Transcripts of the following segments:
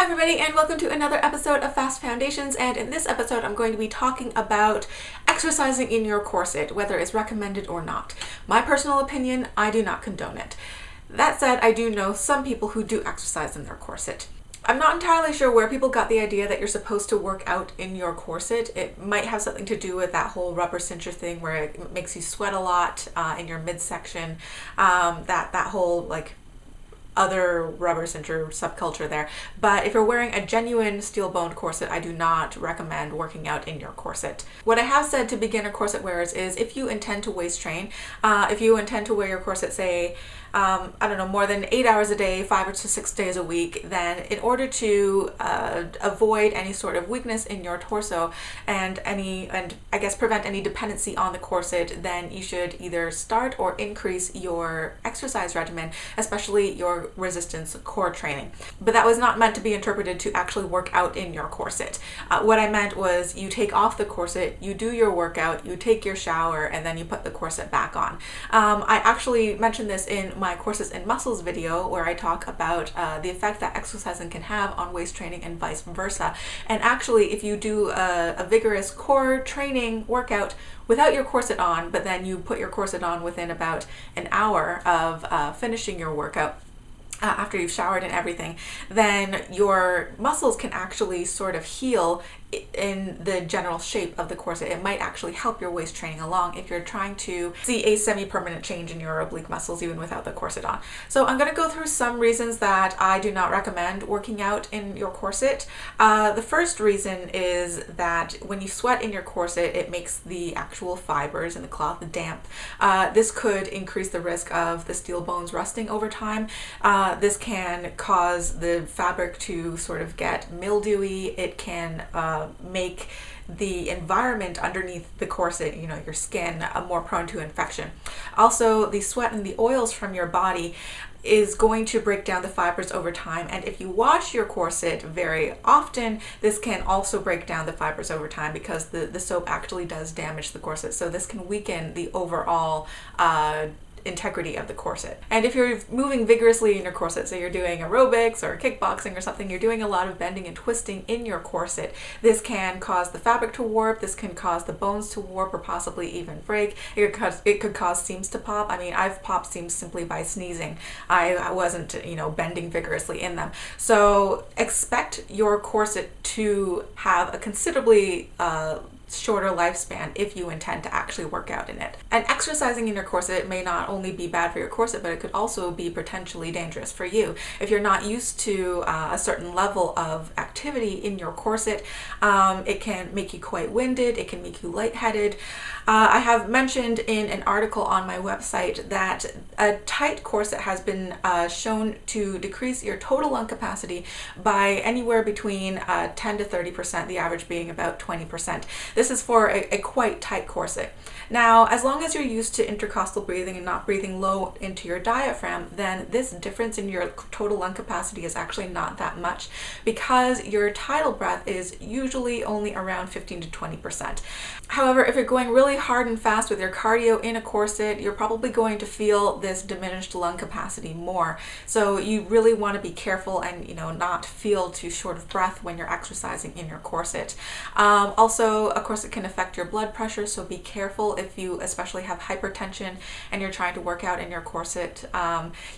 Hi everybody, and welcome to another episode of Fast Foundations, and in this episode I'm going to be talking about exercising in your corset, whether it's recommended or not. My personal opinion, I do not condone it. That said, I do know some people who do exercise in their corset. I'm not entirely sure where people got the idea that you're supposed to work out in your corset. It might have something to do with that whole rubber cincher thing where it makes you sweat a lot in your midsection, that whole like other rubber cincher subculture there. But if you're wearing a genuine steel-boned corset, I do not recommend working out in your corset. What I have said to beginner corset wearers is if you intend to waist train, if you intend to wear your corset, say, I don't know, more than 8 hours a day, 5 to 6 days a week, then in order to avoid any sort of weakness in your torso and I guess prevent any dependency on the corset, then you should either start or increase your exercise regimen, especially your resistance core training. But that was not meant to be interpreted to actually work out in your corset. What I meant was you take off the corset, you do your workout, you take your shower, and then you put the corset back on. I actually mentioned this in my Corsets and Muscles video where I talk about the effect that exercising can have on waist training and vice versa. And actually, if you do a vigorous core training workout without your corset on, but then you put your corset on within about an hour of finishing your workout, after you've showered and everything, then your muscles can actually sort of heal in the general shape of the corset. It might actually help your waist training along if you're trying to see a semi-permanent change in your oblique muscles even without the corset on. So I'm going to go through some reasons that I do not recommend working out in your corset. The first reason is that when you sweat in your corset, it makes the actual fibers in the cloth damp. This could increase the risk of the steel bones rusting over time. This can cause the fabric to sort of get mildewy. It can make the environment underneath the corset, your skin, more prone to infection. Also, the sweat and the oils from your body is going to break down the fibers over time, and if you wash your corset very often, this can also break down the fibers over time because the soap actually does damage the corset. So this can weaken the overall integrity of the corset. And if you're moving vigorously in your corset, so you're doing aerobics or kickboxing or something, you're doing a lot of bending and twisting in your corset, this can cause the fabric to warp, this can cause the bones to warp or possibly even break. It could cause seams to pop. I mean, I've popped seams simply by sneezing. I wasn't, bending vigorously in them. So expect your corset to have a considerably shorter lifespan if you intend to actually work out in it. And exercising in your corset may not only be bad for your corset, but it could also be potentially dangerous for you. If you're not used to a certain level of activity in your corset, it can make you quite winded, it can make you lightheaded. I have mentioned in an article on my website that a tight corset has been shown to decrease your total lung capacity by anywhere between 10 to 30%, the average being about 20%. This is for a quite tight corset. Now, as long as you're used to intercostal breathing and not breathing low into your diaphragm, then this difference in your total lung capacity is actually not that much because your tidal breath is usually only around 15 to 20%. However, if you're going really hard and fast with your cardio in a corset, you're probably going to feel this diminished lung capacity more. So you really want to be careful and not feel too short of breath when you're exercising in your corset. Also, of course, it can affect your blood pressure, so be careful if you especially have hypertension and you're trying to work out in your corset.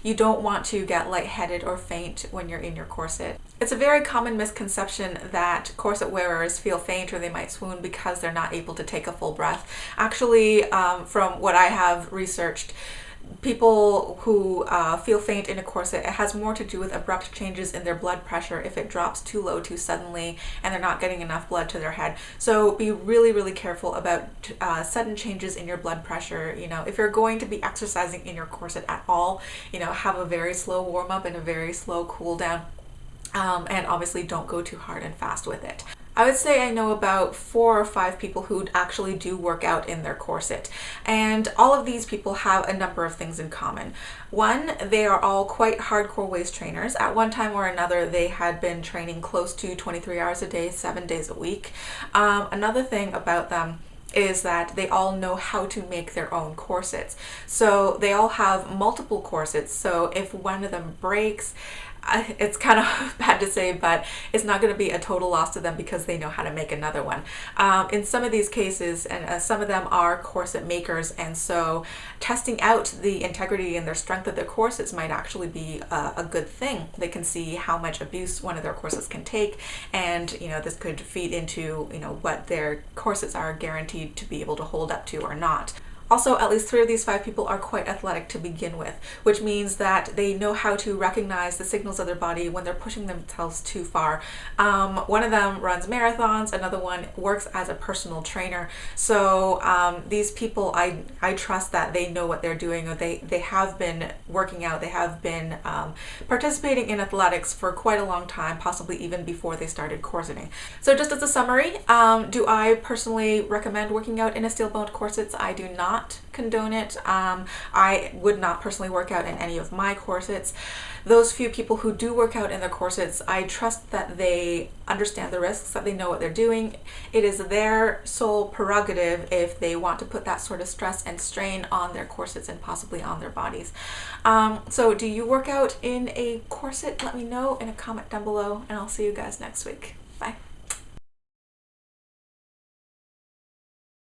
You don't want to get lightheaded or faint when you're in your corset. It's a very common misconception that corset wearers feel faint or they might swoon because they're not able to take a full breath. Actually, from what I have researched, people who feel faint in a corset, it has more to do with abrupt changes in their blood pressure if it drops too low too suddenly and they're not getting enough blood to their head. So be really, really careful about sudden changes in your blood pressure. If you're going to be exercising in your corset at all, have a very slow warm up and a very slow cool down. And obviously don't go too hard and fast with it. I would say I know about 4 or 5 people who actually do work out in their corset, and all of these people have a number of things in common. One, they are all quite hardcore waist trainers. At one time or another, they had been training close to 23 hours a day, 7 days a week. Another thing about them is that they all know how to make their own corsets. So they all have multiple corsets, so if one of them breaks, it's kind of bad to say, but it's not going to be a total loss to them because they know how to make another one. In some of these cases, and some of them are corset makers, and so testing out the integrity and their strength of their corsets might actually be a good thing. They can see how much abuse one of their corsets can take, and this could feed into what their corsets are guaranteed to be able to hold up to or not. Also, at least 3 of these 5 people are quite athletic to begin with, which means that they know how to recognize the signals of their body when they're pushing themselves too far. One of them runs marathons, another one works as a personal trainer. So these people, I trust that they know what they're doing, or they have been working out, they have been participating in athletics for quite a long time, possibly even before they started corseting. So just as a summary, do I personally recommend working out in a steel-boned corsets? I do not condone it. I would not personally work out in any of my corsets. Those few people who do work out in their corsets, I trust that they understand the risks, that they know what they're doing. It is their sole prerogative if they want to put that sort of stress and strain on their corsets and possibly on their bodies. So do you work out in a corset? Let me know in a comment down below, and I'll see you guys next week.